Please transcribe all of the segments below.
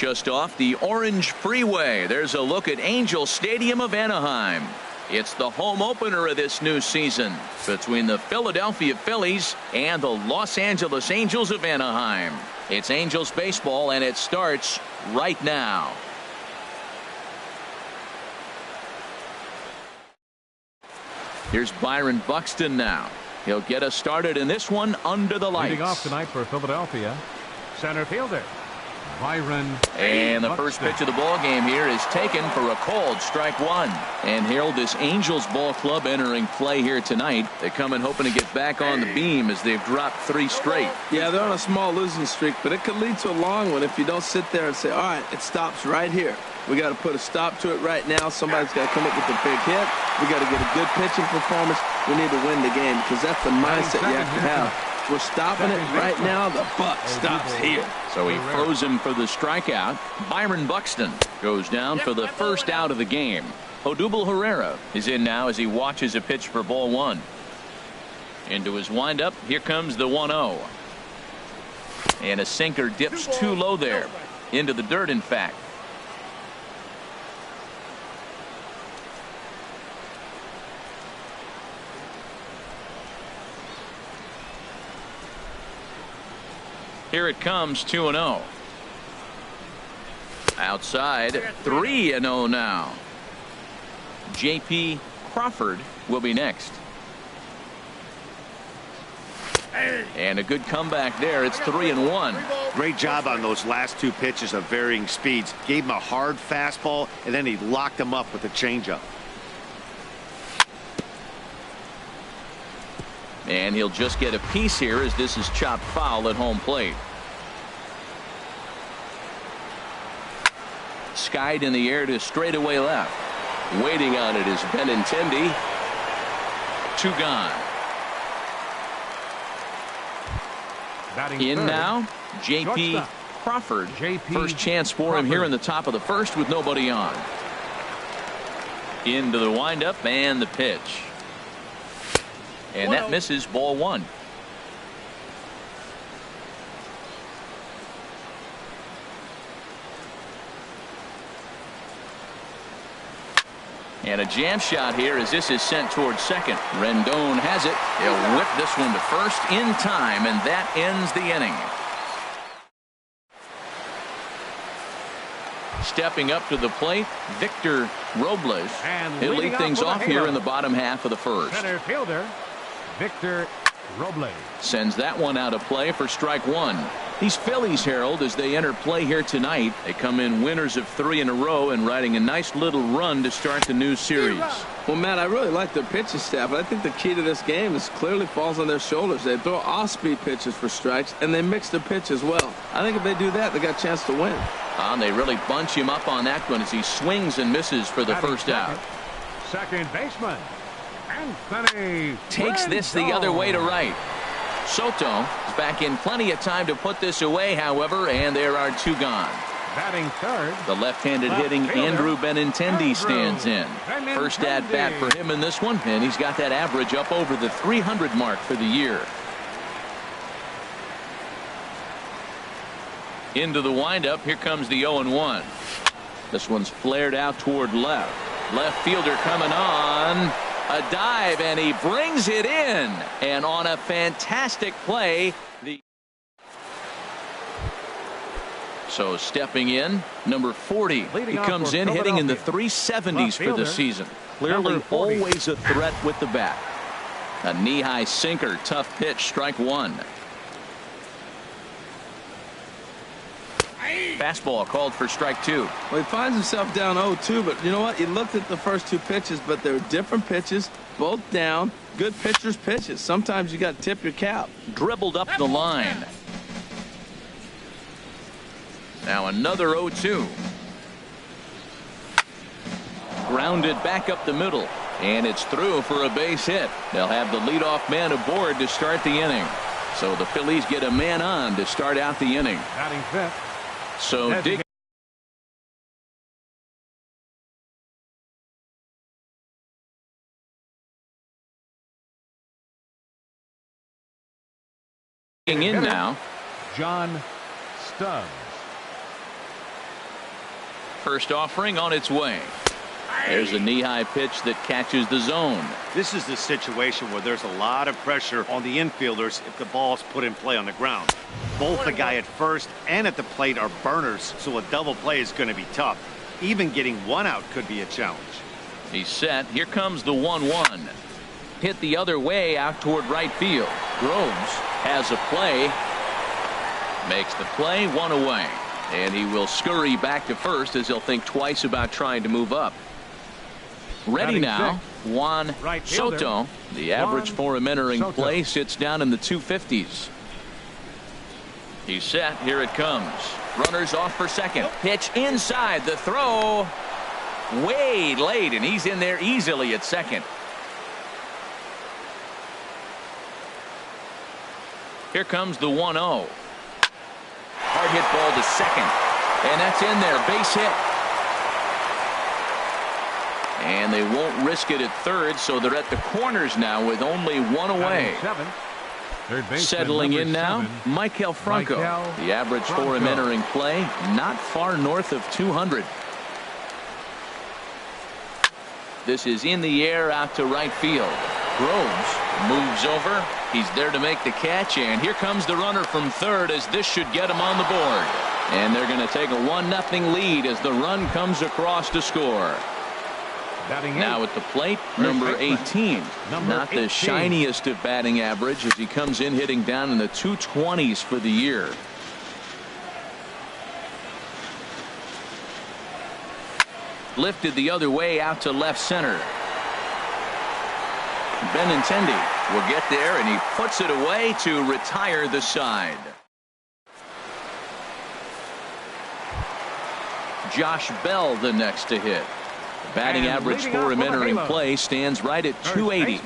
Just off the Orange Freeway, there's a look at Angel Stadium of Anaheim. It's the home opener of this new season between the Philadelphia Phillies and the Los Angeles Angels of Anaheim. It's Angels baseball, and it starts right now. Here's Byron Buxton now. He'll get us started in this one under the lights. Leading off tonight for Philadelphia, center fielder Byron. And the first pitch of the ball game here is taken for a cold strike one. And Harold, this Angels ball club entering play here tonight. They come in hoping to get back on the beam as they've dropped 3 straight. Yeah, they're on a small losing streak, but it could lead to a long one if you don't sit there and say, all right, it stops right here. We got to put a stop to it right now. Somebody's got to come up with a big hit. We got to get a good pitching performance. We need to win the game because that's the mindset you have to have. We're stopping it right now. The buck stops here. So he throws him for the strikeout. Byron Buxton goes down for the first out of the game. Odubel Herrera is in now as he watches a pitch for ball 1. Into his windup. Here comes the 1-0. And a sinker dips too low there. Into the dirt, in fact. Here it comes, 2-0. Outside, 3-0 now. J.P. Crawford will be next. And a good comeback there. It's 3-1. Great job on those last 2 pitches of varying speeds. Gave him a hard fastball, and then he locked him up with a changeup. And he'll just get a piece here as this is chopped foul at home plate. Skied in the air to straightaway left. Waiting on it is Benintendi. 2 gone. In now, J.P. Crawford. First chance for him here in the top of the first with nobody on. Into the windup and the pitch. And that misses, ball 1. And a jam shot here as this is sent towards second. Rendon has it. He'll whip this one to first in time, and that ends the inning. Stepping up to the plate, Victor Robles. He'll lead things off here in the bottom half of the first. Center fielder Victor Robles sends that one out of play for strike 1. These Phillies, Harold, as they enter play here tonight, they come in winners of 3 in a row and riding a nice little run to start the new series. Well, Matt, I really like their pitching staff. I think the key to this game is clearly falls on their shoulders. They throw off-speed pitches for strikes, and they mix the pitch as well. I think if they do that, they got a chance to win. And they really bunch him up on that one as he swings and misses for the first out. Second baseman Anthony takes this the other way to right. Soto is back in plenty of time to put this away, however, and there are 2 gone. Batting third, the left-handed hitting Andrew Benintendi stands in. First at bat for him in this one, and he's got that average up over the 300 mark for the year. Into the windup, here comes the 0-1. This one's flared out toward left. Left fielder coming on. A dive, and he brings it in. And on a fantastic play, so stepping in, number 40. He comes in hitting in the 370s for the season. Clearly always a threat with the bat. A knee-high sinker, tough pitch, strike 1. Fastball called for strike 2. Well, he finds himself down 0-2, but you know what? He looked at the first 2 pitches, but they were different pitches, both down. Good pitchers' pitches. Sometimes you got to tip your cap. Dribbled up the line. Now another 0-2. Grounded back up the middle, and it's through for a base hit. They'll have the leadoff man aboard to start the inning. So the Phillies get a man on to start out the inning. Batting fifth. So digging in now, John Stubbs. First offering on its way. There's a knee-high pitch that catches the zone. This is the situation where there's a lot of pressure on the infielders if the ball's put in play on the ground. Both the guy at first and at the plate are burners, so a double play is going to be tough. Even getting one out could be a challenge. He's set. Here comes the 1-1. Hit the other way out toward right field. Groves has a play. Makes the play, one away. And he will scurry back to first as he'll think twice about trying to move up. Ready now, Juan Soto. The average for him entering play sits down in the 250s. He's set. Here it comes. Runners off for second. Pitch inside. The throw way late, and he's in there easily at second. Here comes the 1-0. Hard hit ball to second, and that's in there. Base hit. And they won't risk it at third, so they're at the corners now with only one away. Settling in now, Michael Franco. The average for him entering play, not far north of 200. This is in the air out to right field. Groves moves over. He's there to make the catch, and here comes the runner from third as this should get him on the board. And they're going to take a 1-0 lead as the run comes across to score. Now at the plate, number 18. Not the shiniest of batting average as he comes in hitting down in the 220s for the year. Lifted the other way out to left center. Benintendi will get there, and he puts it away to retire the side. Josh Bell the next to hit. Batting average for him entering play stands right at 280.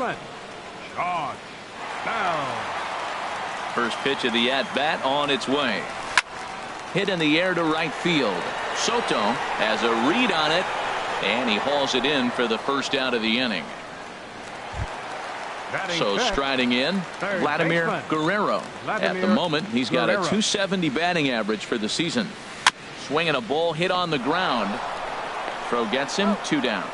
First pitch of the at-bat on its way. Hit in the air to right field. Soto has a read on it, and he hauls it in for the first out of the inning. So striding in, Vladimir Guerrero. At the moment, he's got a 270 batting average for the season. Swinging a ball hit on the ground. Throw gets him, 2 down.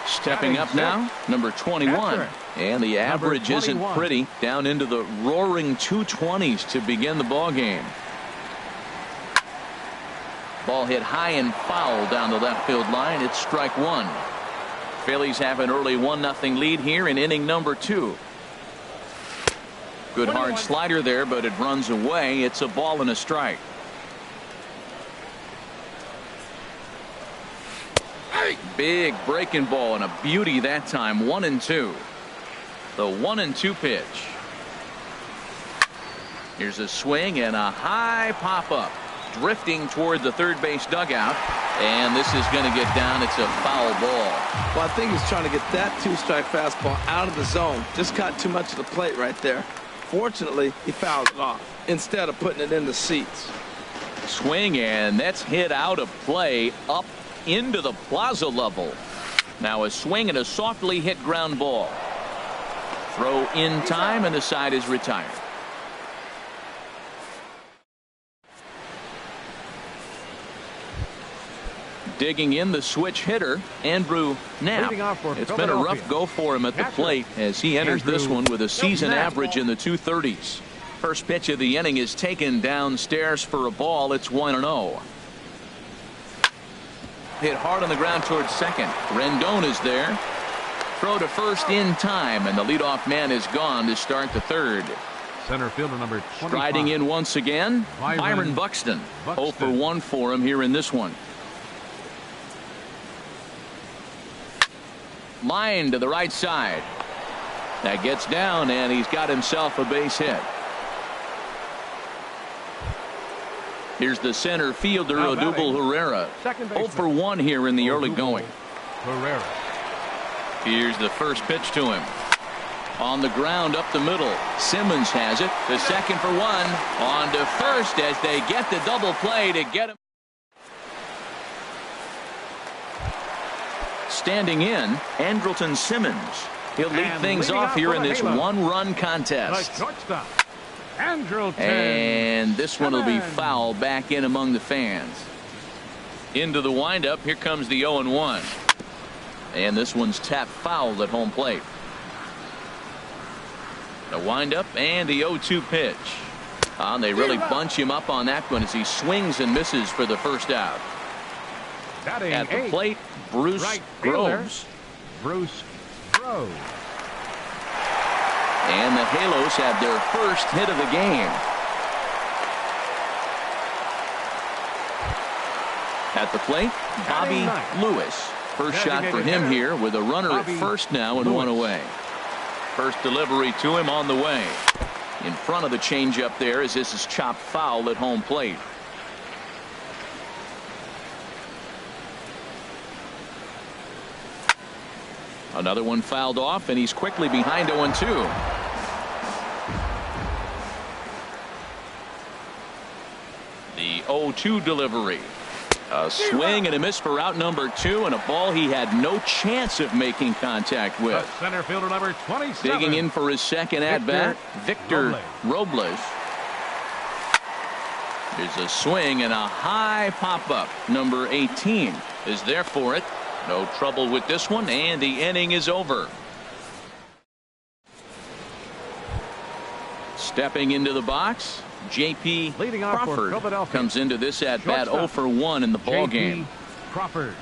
Stepping up now, number 21. And the average isn't pretty, down into the roaring 220s to begin the ball game. Ball hit high and foul down the left field line. It's strike one. Phillies have an early 1-0 lead here in inning number 2. Good hard slider there, but it runs away. It's a ball and a strike. Big breaking ball and a beauty that time. 1-2. The 1-2 pitch. Here's a swing and a high pop up. Drifting toward the third base dugout, and this is going to get down. It's a foul ball. Well, I think he's trying to get that 2-strike fastball out of the zone. Just caught too much of the plate right there. Fortunately, he fouled it off instead of putting it in the seats. Swing, and that's hit out of play up into the plaza level. Now a swing and a softly hit ground ball. Throw in time, and the side is retired. Digging in the switch hitter, Andrew Knapp. It's been a rough go for him at the plate as he enters this one with a season average in the 230s. First pitch of the inning is taken downstairs for a ball. It's 1-0. Hit hard on the ground towards second. Rendon is there. Throw to first in time, and the leadoff man is gone to start the third. Center fielder number 25. Striding in once again, Byron Buxton. 0 for 1 for him here in this one. Line to the right side. That gets down, and he's got himself a base hit. Here's the center fielder, Odubel Herrera. 0 for 1 here in the early going. Herrera. Here's the first pitch to him. On the ground up the middle. Simmons has it. The second for 1. On to first as they get the double play to get him. Standing in, Andrelton Simmons. He'll lead things off here in this one-run contest. And this one will be foul back in among the fans. Into the windup. Here comes the 0-1. And this one's tapped foul at home plate. The windup and the 0-2 pitch. They really bunch him up on that one as he swings and misses for the first out. At the plate, Bruce Groves. And the Halos have their first hit of the game. At the plate, Bobby Lewis. First shot for him here with a runner at first now and one away. First delivery to him on the way. In front of the changeup there as this is chopped foul at home plate. Another one fouled off, and he's quickly behind 0-2. The 0-2 delivery. A swing and a miss for out number 2, and a ball he had no chance of making contact with. Center fielder number 27. Digging in for his second at-bat, Victor Robles. There's a swing and a high pop-up. Number 18 is there for it. No trouble with this one, and the inning is over. Stepping into the box, J.P. Crawford comes into this at-bat 0 for 1 in the ball game. Crawford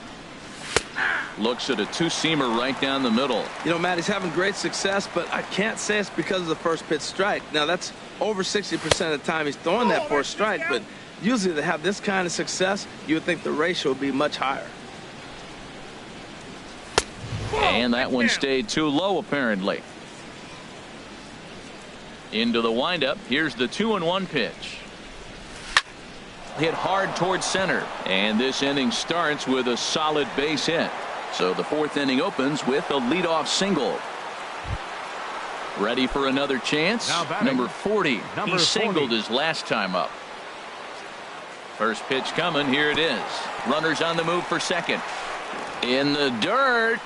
looks at a two-seamer right down the middle. You know, Matt, he's having great success, but I can't say it's because of the first pitch strike. Now, that's over 60% of the time he's throwing that for a strike, but usually to have this kind of success, you would think the ratio would be much higher. And that one stayed too low, apparently. Into the windup. Here's the 2-1 pitch. Hit hard towards center. And this inning starts with a solid base hit. So the fourth inning opens with a leadoff single. Ready for another chance. Number 40. He singled his last time up. First pitch coming. Here it is. Runners on the move for second. In the dirt.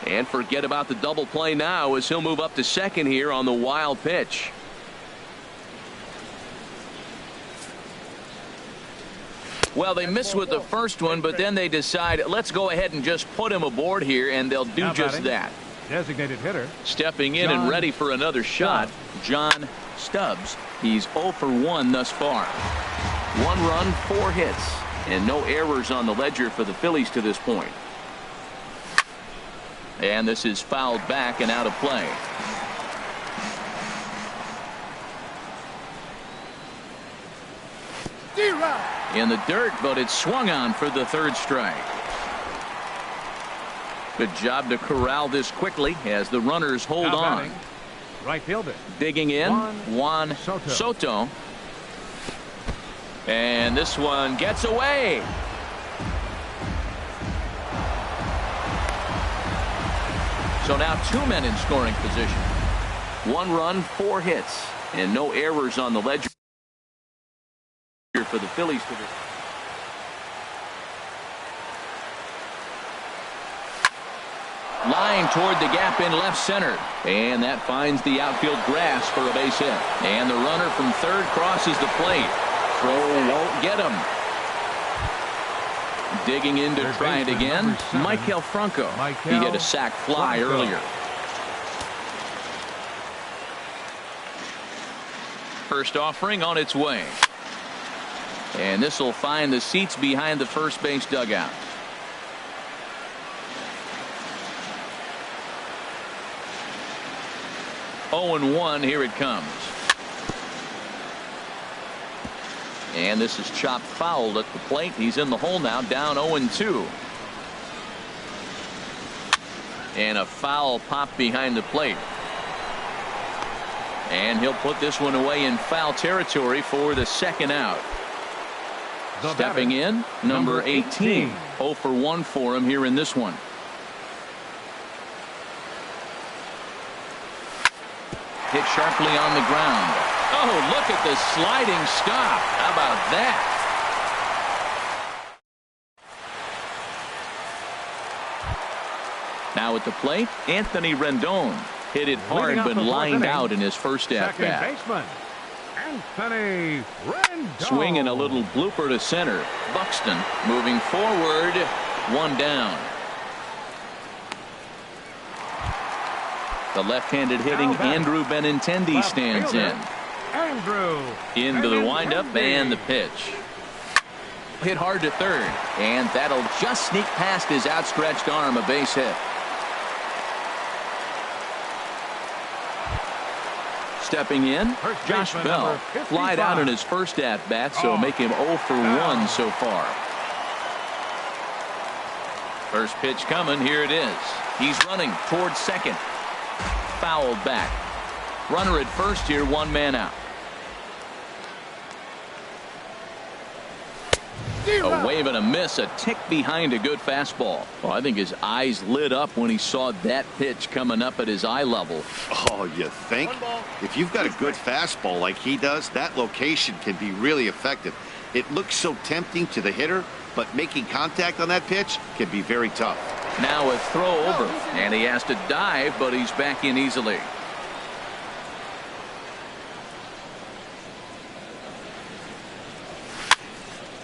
And forget about the double play now as he'll move up to second here on the wild pitch. Well, they missed with the first one, but then they decide, let's go ahead and just put him aboard here, and they'll do just that. Designated hitter. Stepping in and ready for another shot, John Stubbs. He's 0 for 1 thus far. 1 run, 4 hits, and no errors on the ledger for the Phillies to this point. And this is fouled back and out of play. In the dirt, but it's swung on for the third strike. Good job to corral this quickly as the runners hold on. Right fielder. Digging in, Juan Soto. And this one gets away. So now 2 men in scoring position. 1 run, 4 hits, and no errors on the ledger for the Phillies to this. Line toward the gap in left center, and that finds the outfield grass for a base hit. And the runner from third crosses the plate. Throw won't get him. Digging in to try it again, Maikel Franco. He hit a sac fly earlier. First offering on its way. And this will find the seats behind the first base dugout. Oh and 1, here it comes. And this is chopped foul at the plate. He's in the hole now, down 0-2. And a foul pop behind the plate. And he'll put this one away in foul territory for the second out. Stepping in, number 18. 0 for 1 for him here in this one. Hit sharply on the ground. Oh, look at the sliding stop. How about that? Now at the plate, Anthony Rendon. Hit it hard but lined out in his first at-bat. Anthony Rendon. Swing and a little blooper to center. Buxton moving forward. One down. The left-handed hitting Andrew Benintendi stands in. Andrew Into the windup and the pitch. Hit hard to third, and that'll just sneak past his outstretched arm, a base hit. Stepping in, Josh Bell flied out in his first at-bat, so make him 0 for 1 so far. First pitch coming, here it is. He's running towards second. Fouled back. Runner at first here, one man out. A wave and a miss, a tick behind a good fastball. Well, I think his eyes lit up when he saw that pitch coming up at his eye level. Oh, you think? If you've got a good fastball like he does, that location can be really effective. It looks so tempting to the hitter, but making contact on that pitch can be very tough. Now a throw over, and he has to dive, but he's back in easily.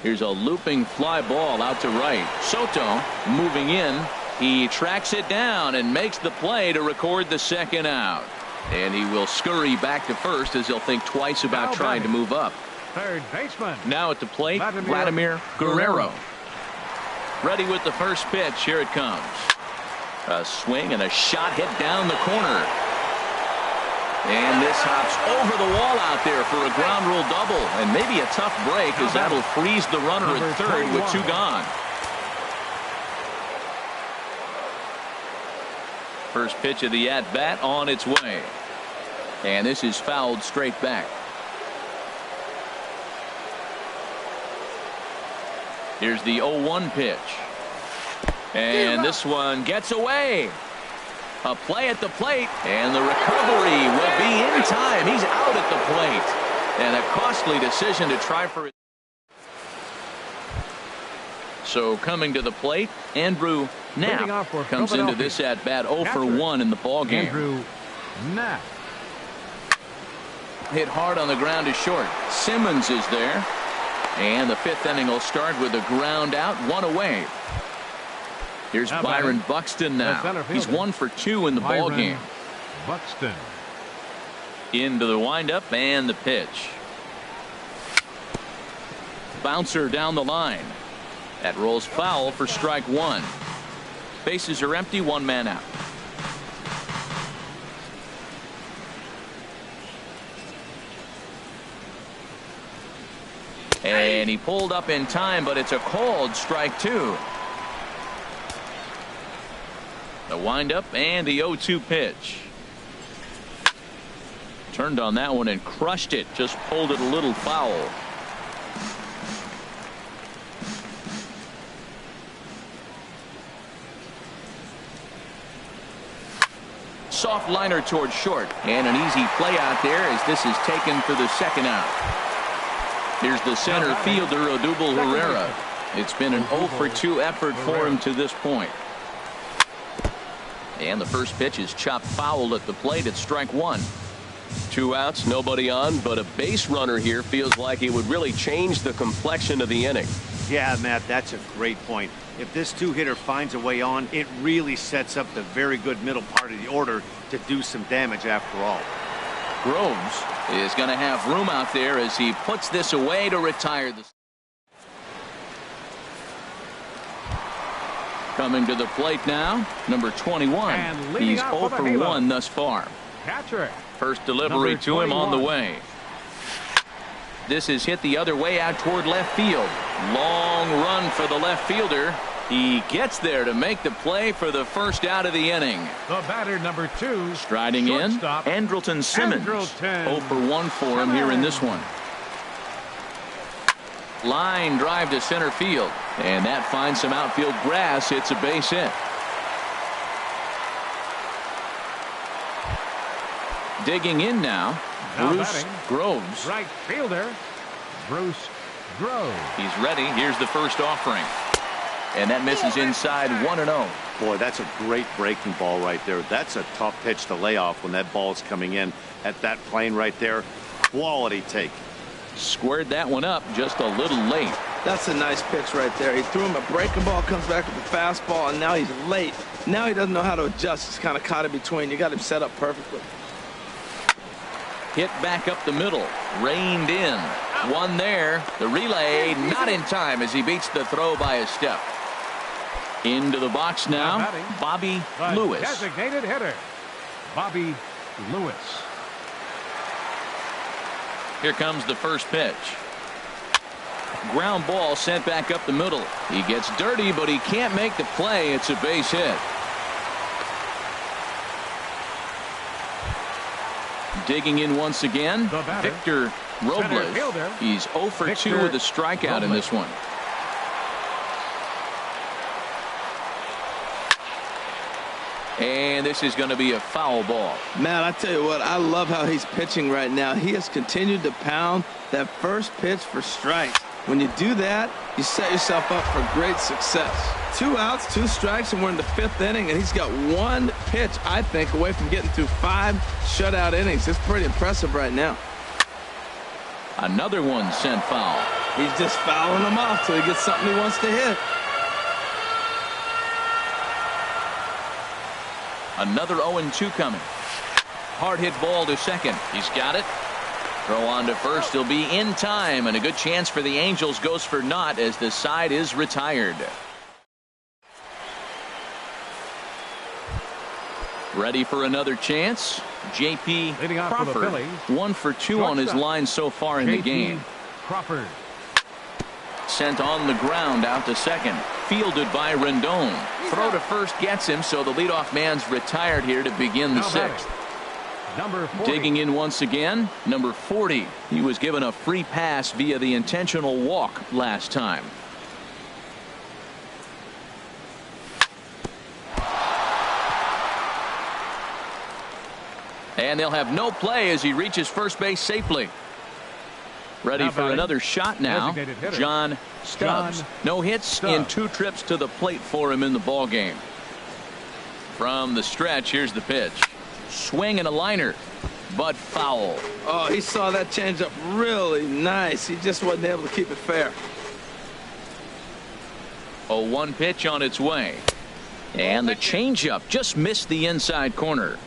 Here's a looping fly ball out to right. Soto moving in. He tracks it down and makes the play to record the second out. And he will scurry back to first as he'll think twice about trying to move up. Third baseman. Now at the plate, Vladimir Guerrero. Ready with the first pitch. Here it comes. A swing and a shot hit down the corner. And this hops over the wall out there for a ground rule double. And maybe a tough break as that'll freeze the runner at third with two gone. First pitch of the at-bat on its way. And this is fouled straight back. Here's the 0-1 pitch. And this one gets away. A play at the plate, and the recovery will be in time. He's out at the plate. And a costly decision to try for it. So coming to the plate, Andrew Knapp comes into this at bat 0 for 1 in the ballgame. Andrew Knapp. Hit hard on the ground to short. Simmons is there. And the fifth inning will start with a ground out, one away. Here's Byron Buxton now. He's 1 for 2 in the ball game. Buxton. Into the windup and the pitch. Bouncer down the line. That rolls foul for strike one. Bases are empty, one man out. And he pulled up in time, but it's a called strike two. The windup and the 0-2 pitch. Turned on that one and crushed it. Just pulled it a little foul. Soft liner towards short. And an easy play out there as this is taken for the second out. Here's the center fielder, Odubel Herrera. It's been an 0 for 2 effort for him to this point. And the first pitch is chopped foul at the plate at strike one. 2 outs, nobody on, but a base runner here feels like it would really change the complexion of the inning. Yeah, Matt, that's a great point. If this two-hitter finds a way on, it really sets up the very good middle part of the order to do some damage after all. Groves is going to have room out there as he puts this away to retire the. Coming to the plate now, number 21. He's 0 for 1 thus far. Catcher. First delivery to him on the way. This is hit the other way out toward left field. Long run for the left fielder. He gets there to make the play for the first out of the inning. The batter, number 2. Striding in, Andrelton Simmons. 0 for 1 for him here in this one. Line drive to center field. And that finds some outfield grass. It's a base hit. Digging in now, Bruce Groves. Right fielder, Bruce Groves. He's ready. Here's the first offering. And that misses inside 1-0. Boy, that's a great breaking ball right there. That's a tough pitch to lay off when that ball's coming in at that plane right there. Quality take. Squared that one up just a little late. That's a nice pitch right there. He threw him a breaking ball, comes back with a fastball, and now he's late. Now he doesn't know how to adjust. He's kind of caught in between. You got him set up perfectly. Hit back up the middle. Reined in. One there. The relay not in time as he beats the throw by a step. Into the box now, Bobby Lewis. Designated hitter, Bobby Lewis. Here comes the first pitch. Ground ball sent back up the middle. He gets dirty, but he can't make the play. It's a base hit. Digging in once again, Victor Robles. He's 0 for 2 with a strikeout in this one. And this is going to be a foul ball. Man, I tell you what, I love how he's pitching right now. He has continued to pound that first pitch for strikes. When you do that, you set yourself up for great success. 2 outs, 2 strikes, and we're in the 5th inning, and he's got 1 pitch, I think, away from getting through 5 shutout innings. It's pretty impressive right now. Another one sent foul. He's just fouling them off till he gets something he wants to hit. Another 0-2 coming. Hard hit ball to second. He's got it. Throw on to first. He'll be in time, and a good chance for the Angels goes for naught as the side is retired. Ready for another chance. J.P. Crawford, 1 for 2 on his line so far in the game. Crawford. Sent on the ground out to second. Fielded by Rendon. Throw to first gets him, so the leadoff man's retired here to begin the 6th. Number 40. Digging in once again, number 40. He was given a free pass via the intentional walk last time. And they'll have no play as he reaches first base safely. Ready for another shot now. John Stubbs. No hits in 2 trips to the plate for him in the ball game. From the stretch, here's the pitch. Swing and a liner, but foul. Oh, he saw that changeup really nice. He just wasn't able to keep it fair. 0-1 pitch on its way. And the changeup just missed the inside corner.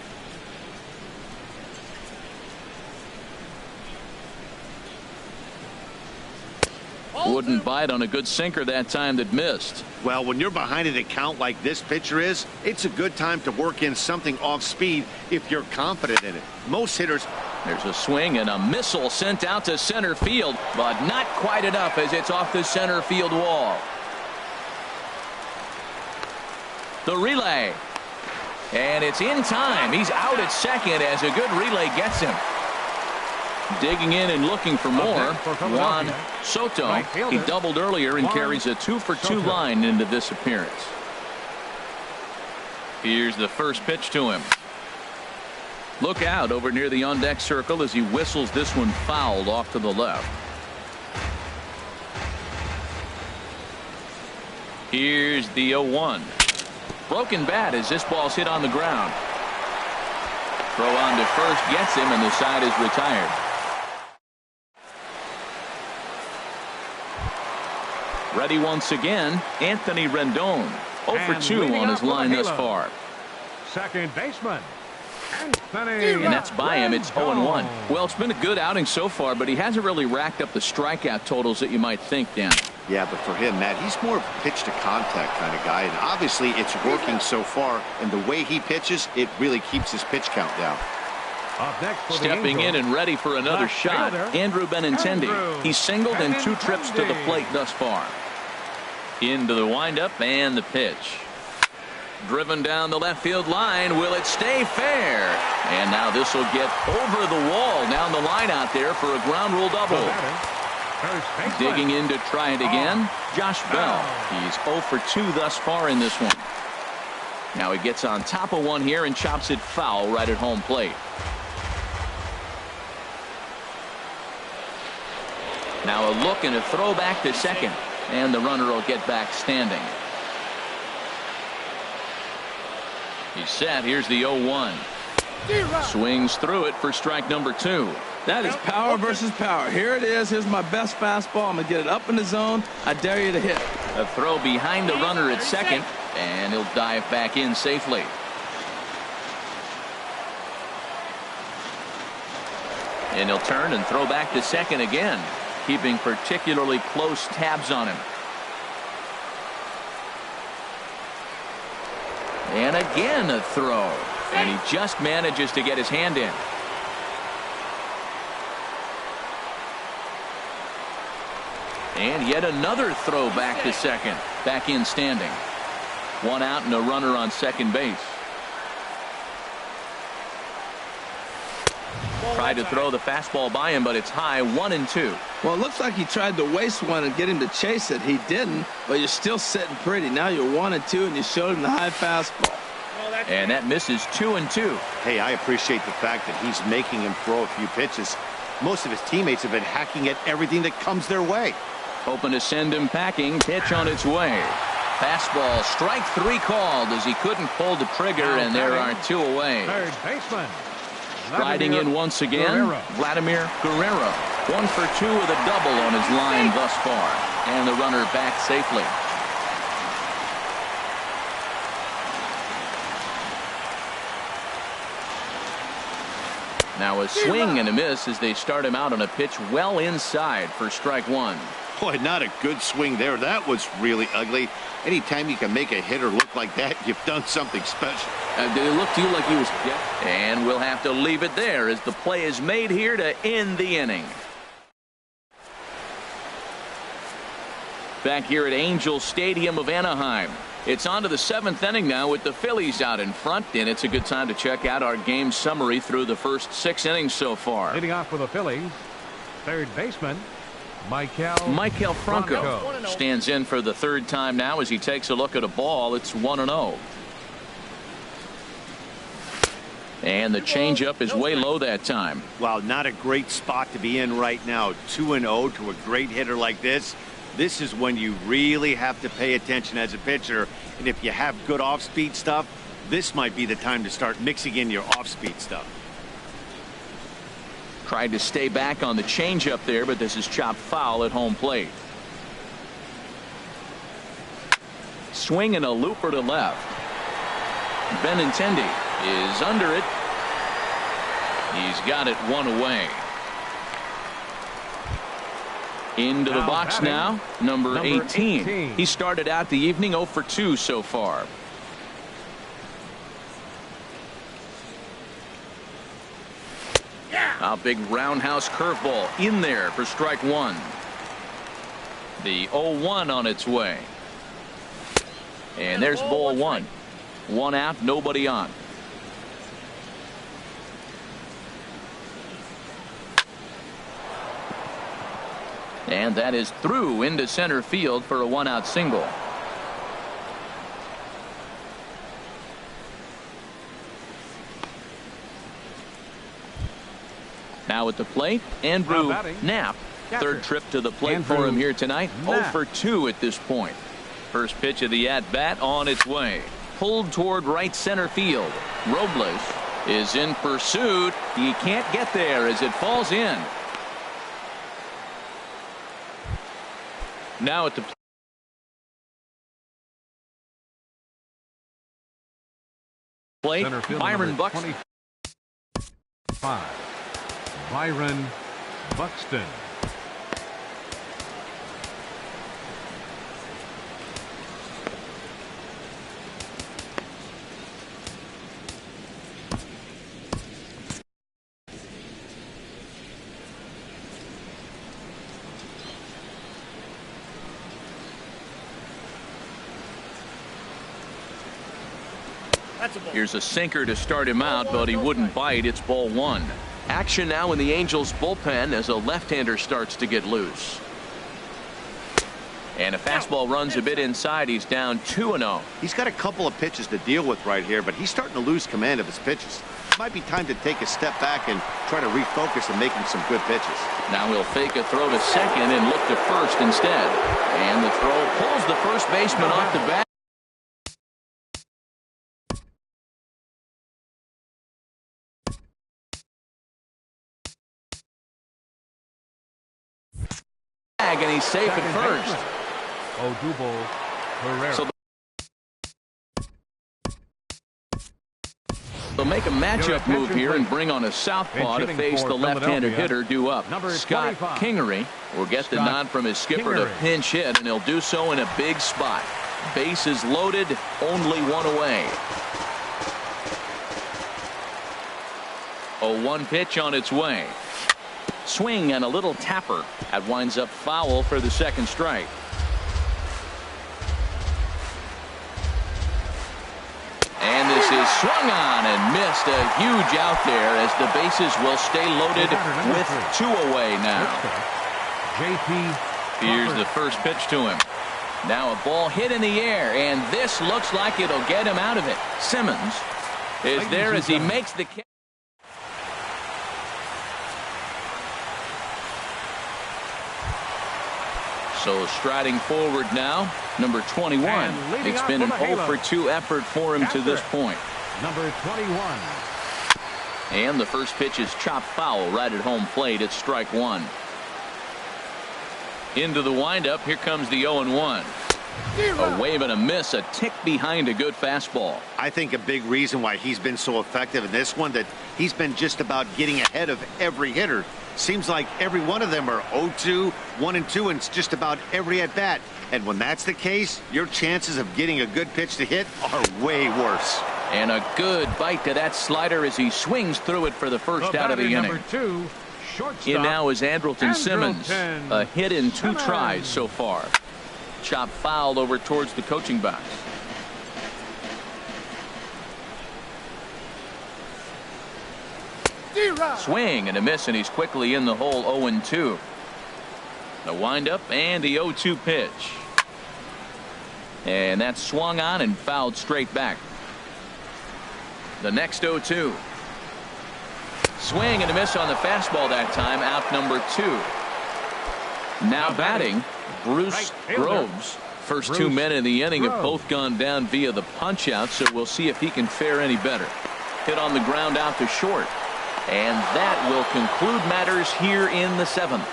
Wouldn't bite on a good sinker that time that missed. Well, when you're behind an account like this pitcher is, it's a good time to work in something off speed if you're confident in it. Most hitters. There's a swing and a missile sent out to center field, but not quite enough as it's off the center field wall. The relay. And it's in time. He's out at second as a good relay gets him. Digging in and looking for more, Juan Soto. He doubled earlier and carries a 2 for 2 line into this appearance. Here's the first pitch to him. Look out over near the on-deck circle as he whistles this one fouled off to the left. Here's the 0-1. Broken bat as this ball's hit on the ground. Throw on to first gets him, and the side is retired. Ready once again, Anthony Rendon. 0 for 2 on his line thus far. Second baseman, Anthony. And that's by him. It's 0-1. Well, it's been a good outing so far, but he hasn't really racked up the strikeout totals that you might think, Dan. Yeah, but for him, Matt, he's more of a pitch-to-contact kind of guy, and obviously it's working so far, and the way he pitches, it really keeps his pitch count down. Stepping in and ready for another shot, Andrew Benintendi. He's singled in 2 trips to the plate thus far. Into the windup and the pitch. Driven down the left field line. Will it stay fair? And now this will get over the wall down the line out there for a ground rule double. Digging in to try it again, Josh Bell. He's 0 for 2 thus far in this one. Now he gets on top of one here and chops it foul right at home plate. Now a look and a throw back to second. And the runner will get back standing. He's set. Here's the 0-1. Swings through it for strike number 2. That is power versus power. Here it is. Here's my best fastball. I'm going to get it up in the zone. I dare you to hit. A throw behind the runner at second, and he'll dive back in safely. And he'll turn and throw back to second again, keeping particularly close tabs on him. And again a throw, and he just manages to get his hand in. And yet another throw back to second. Back in standing. One out and a runner on second base. Tried to throw the fastball by him, but it's high, 1-2. Well, it looks like he tried to waste one and get him to chase it. He didn't, but you're still sitting pretty. Now you're 1-2, and you showed him the high fastball. And that misses 2-2. Hey, I appreciate the fact that he's making him throw a few pitches. Most of his teammates have been hacking at everything that comes their way. Hoping to send him packing. Pitch on its way. Fastball, strike 3 called as he couldn't pull the trigger, and there are 2 away. Third baseman. Striding in once again, Guerrero. Vladimir Guerrero. 1 for 2 with a double on his line thus far. And the runner back safely. Now a swing and a miss as they start him out on a pitch well inside for strike 1. Boy, not a good swing there. That was really ugly. Anytime you can make a hitter look like that, you've done something special. Did it look to you like he was... And we'll have to leave it there as the play is made here to end the inning. Back here at Angel Stadium of Anaheim. It's on to the 7th inning now with the Phillies out in front, and it's a good time to check out our game summary through the first 6 innings so far. Leading off for the Phillies, third baseman, Michael Franco stands in for the 3rd time now as he takes a look at a ball. It's 1-0. And the changeup is way low that time. Wow, not a great spot to be in right now. 2-0 to a great hitter like this. This is when you really have to pay attention as a pitcher. And if you have good off-speed stuff, this might be the time to start mixing in your off-speed stuff. Tried to stay back on the changeup there, but this is chopped foul at home plate. Swing and a looper to left. Benintendi is under it. He's got it 1 away. Into the box now, number 18. He started out the evening 0 for 2 so far. A big roundhouse curveball in there for strike 1. The 0-1 on its way. And there's ball 1. 1 out, nobody on. And that is through into center field for a 1-out single. Now at the plate, Andrew Knapp. 3rd trip to the plate for him here tonight. 0 for 2 at this point. First pitch of the at-bat on its way. Pulled toward right center field. Robles is in pursuit. He can't get there as it falls in. Now at the plate, Byron Buxton. 5. Byron Buxton. Here's a sinker to start him out, but he wouldn't bite. It's ball 1. Action now in the Angels bullpen as a left-hander starts to get loose. And a fastball runs a bit inside. He's down 2-0. He's got a couple of pitches to deal with right here, but he's starting to lose command of his pitches. Might be time to take a step back and try to refocus and making some good pitches. Now he'll fake a throw to second and look to first instead. And the throw pulls the first baseman off the bat. bag, and he's safe at first. Odubel Herrera. So they'll make a matchup move here and bring on a southpaw to face the left-handed hitter due up. Scott Kingery will get the nod from his skipper to pinch hit, and he'll do so in a big spot. Bases loaded, only one away. 0-1 pitch on its way. Swing and a little tapper. That winds up foul for the second strike. And this is swung on and missed. A huge out there as the bases will stay loaded with 2 away now. Here's the first pitch to him. Now a ball hit in the air, and this looks like it'll get him out of it. Simmons is there as he makes the catch. So striding forward now, number 21. It's been an 0-for-2 effort for him to this point. Number 21. And the first pitch is chopped foul right at home plate. It's strike one. Into the windup. Here comes the 0-1. A wave and a miss, a tick behind a good fastball. I think a big reason why he's been so effective in this one, that he's been just about getting ahead of every hitter. Seems like every one of them are 0-2, 1-2, and it's just about every at bat. And when that's the case, your chances of getting a good pitch to hit are way worse. And a good bite to that slider as he swings through it for the first out of the inning. Number 2, shortstop. In now is Andrelton Simmons. A hit in 2 tries so far. Chop fouled over towards the coaching box. Swing and a miss, and he's quickly in the hole. 0-2. The windup and the 0-2 pitch. And that's swung on and fouled straight back. The next 0-2. Swing and a miss on the fastball that time. Out number 2. Now batting, Bruce Groves. First 2 men in the inning have both gone down via the punch out, so we'll see if he can fare any better. Hit on the ground out to short. And that will conclude matters here in the 7th.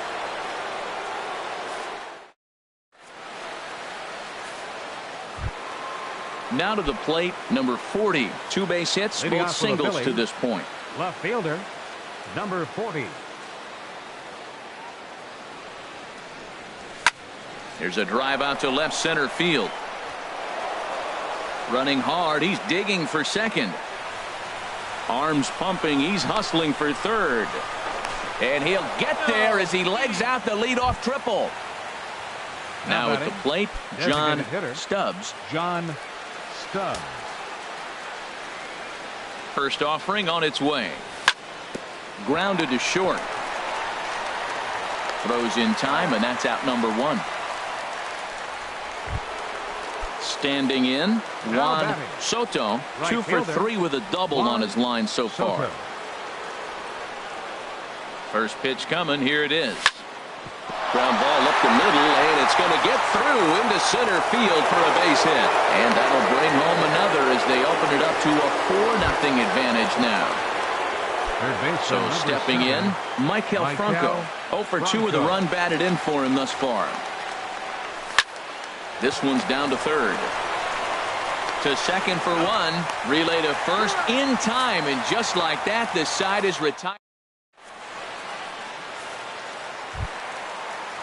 Now to the plate, number 40. 2 base hits, both singles to this point. Left fielder, number 40. Here's a drive out to left center field. Running hard, he's digging for second. Arms pumping, he's hustling for third. And he'll get there as he legs out the leadoff triple. Now at the plate, John Stubbs. John Stubbs. First offering on its way. Grounded to short. Throws in time, and that's out number 1. Standing in, Juan Soto, 2 for 3 with a double on his line so far. First pitch coming, here it is. Ground ball up the middle, and it's going to get through into center field for a base hit. And that'll bring home another as they open it up to a 4-0 advantage now. So stepping in, Michael Franco. 0 for 2 with a run batted in for him thus far. This one's down to third. To second for 1. Relay to first in time, and just like that, the side is retired.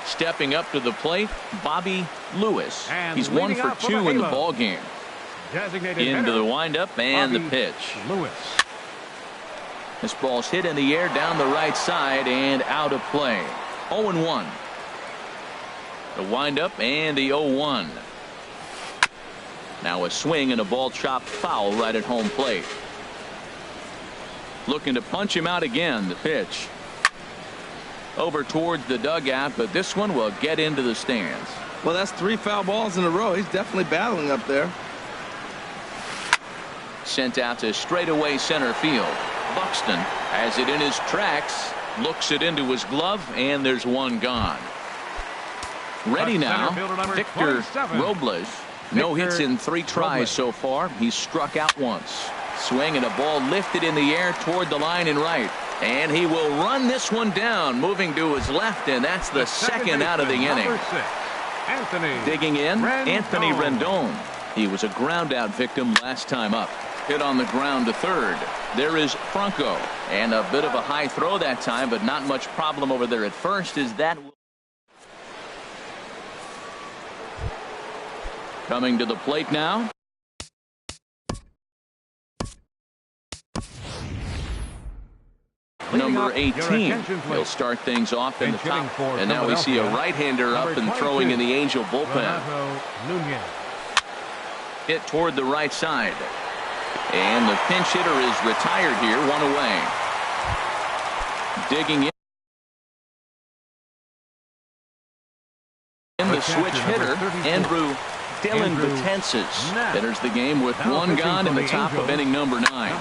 Stepping up to the plate, Bobby Lewis. He's 1 for 2 in the ball game. Into the windup and the pitch. Lewis. This ball's hit in the air down the right side and out of play. 0-1. The windup and the 0-1. Now a swing and a ball chopped foul right at home plate. Looking to punch him out again. The pitch. Over towards the dugout, but this one will get into the stands. Well, that's 3 foul balls in a row. He's definitely battling up there. Sent out to straightaway center field. Buxton has it in his tracks, looks it into his glove, and there's one gone. Ready now, Victor Robles. No hits in 3 tries so far. He's struck out once. Swing and a ball lifted in the air toward the line and right. And he will run this one down, moving to his left, and that's the second out of the inning. Digging in, Anthony Rendon. He was a ground-out victim last time up. Hit on the ground to third. There is Franco. And a bit of a high throw that time, but not much problem over there at first. Is that coming to the plate now? Number 18. He'll start things off in the top. And now we see a right-hander up and throwing in the Angel bullpen. Hit toward the right side. And the pinch hitter is retired here, one away. Digging in the switch hitter, Andrew Dylan Betances enters the game with one gone in the top of inning number 9.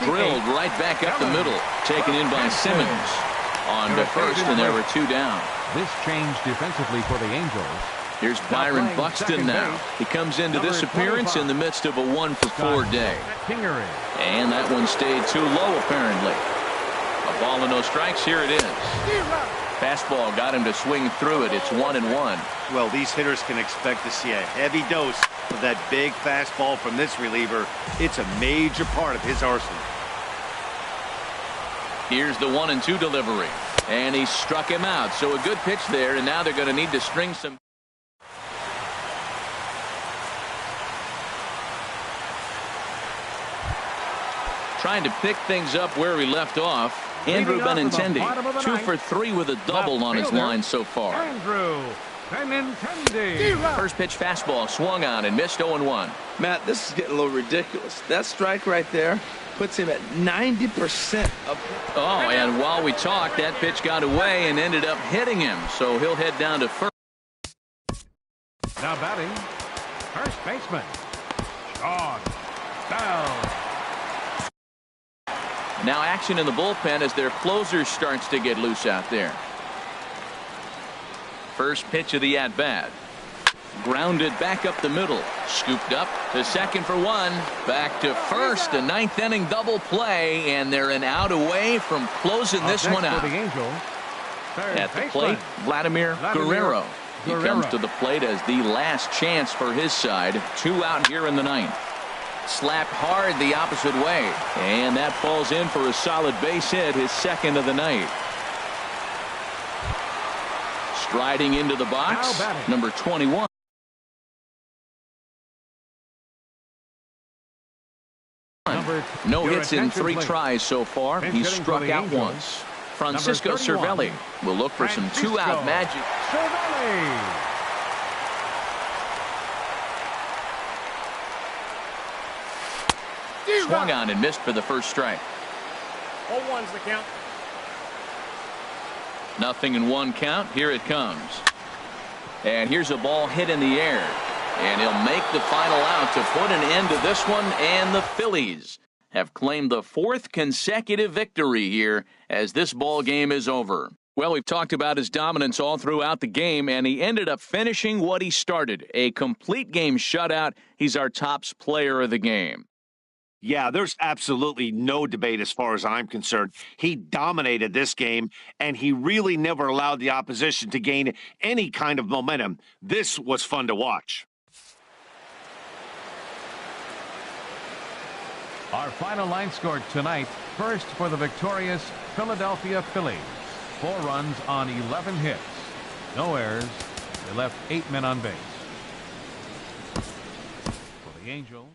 Drilled right back up the middle, taken in by Simmons. On to first, and there were 2 down. This change defensively for the Angels. Here's Byron Buxton now. He comes into this appearance in the midst of a 1-for-4 day. And that one stayed too low, apparently. A ball and no strikes. Here it is. Fastball got him to swing through it. It's 1-1. Well, these hitters can expect to see a heavy dose of that big fastball from this reliever. It's a major part of his arsenal. Here's the 1-2 delivery. And he struck him out. So a good pitch there, and now they're going to need to string some. Trying to pick things up where we left off. Andrew Benintendi, 2 for 3 with a double on his line so far. Andrew Benintendi. First pitch fastball swung on and missed 0-1. Matt, this is getting a little ridiculous. That strike right there puts him at 90% of. Oh, and while we talked, that pitch got away and ended up hitting him. So he'll head down to first. Now batting, first baseman, Sean Bell. Now action in the bullpen as their closer starts to get loose out there. First pitch of the at-bat. Grounded back up the middle. Scooped up to second for 1. Back to first. A 9th inning double play, and they're an out away from closing this one out. At the plate, Vladimir Guerrero. He comes to the plate as the last chance for his side. 2 out here in the 9th. Slapped hard the opposite way, and that falls in for a solid base hit, his second of the night. Striding into the box, number 21. No hits in 3 tries so far. He struck out once. Francisco Cervelli will look for some 2-out magic. Swung on and missed for the first strike. 0-1's the count. 0-1 count. Here it comes. And here's a ball hit in the air. And he'll make the final out to put an end to this one. And the Phillies have claimed the 4th consecutive victory here as this ball game is over. Well, we've talked about his dominance all throughout the game, and he ended up finishing what he started. A complete game shutout. He's our top player of the game. Yeah, there's absolutely no debate as far as I'm concerned. He dominated this game, and he really never allowed the opposition to gain any kind of momentum. This was fun to watch. Our final line score tonight, first for the victorious Philadelphia Phillies. 4 runs on 11 hits. No errors. They left 8 men on base. For the Angels.